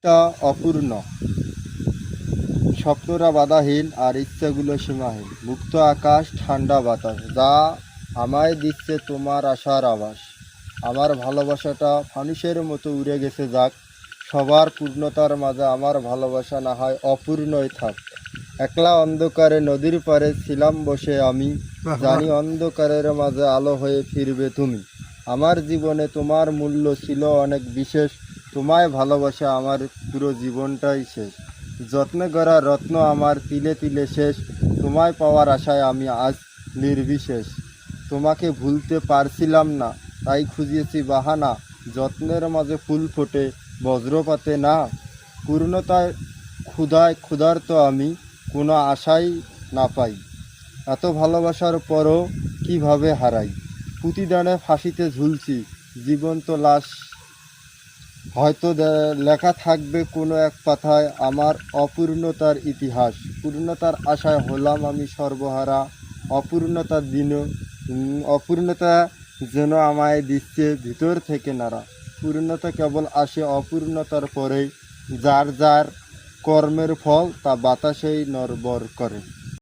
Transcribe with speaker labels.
Speaker 1: টা অপূর্ণ, স্বপ্নরা বাধাহীন আর ইচ্ছাগুলো সীমাহীন। মুক্ত আকাশ, ঠান্ডা বাতাস, যা আমায় দিচ্ছে তোমার আশার আভাস। আমার ভালোবাসাটা ফানুষের মতো উড়ে গেছে যাক, সবার পূর্ণতার মাঝে আমার ভালোবাসা না হয় অপূর্ণই থাক। একলা অন্ধকারে নদীর পাড়ে ছিলাম বসে আমি, জানি অন্ধকারের মাঝে আলো হয়ে ফিরবে তুমি। আমার জীবনে তোমার মূল্য ছিল অনেক বিশেষ, তোমায় ভালোবাসা আমার পুরো জীবনটাই শেষ। যত্নে গড়া রত্ন আমার তিলে তিলে শেষ, তোমায় পাওয়ার আশায় আমি আজ নির্বিশেষ। তোমাকে ভুলতে পারছিলাম না, তাই খুঁজিয়েছি বাহানা, যত্নের মাঝে ফুল ফোটে বজ্রপাতে না। পূর্ণতায় ক্ষুধার্ত আমি, কোনো আশাই না পাই। এত ভালোবাসার পরও কিভাবে হারাই। প্রতিদানে ফাঁসিতে ঝুলছি, জীবন্ত লাশ। হয়তো লেখা থাকবে কোনো এক পাতায় আমার অপূর্ণতার ইতিহাস। পূর্ণতার আশায় হলাম আমি সর্বহারা, অপূর্ণতা যেন আমায় দিচ্ছে ভিতর থেকে নাড়া। পূর্ণতা কেবল আসে অপূর্ণতার পরেই, যার যার কর্মের ফল তা বাতাসেই নড়বড় করে।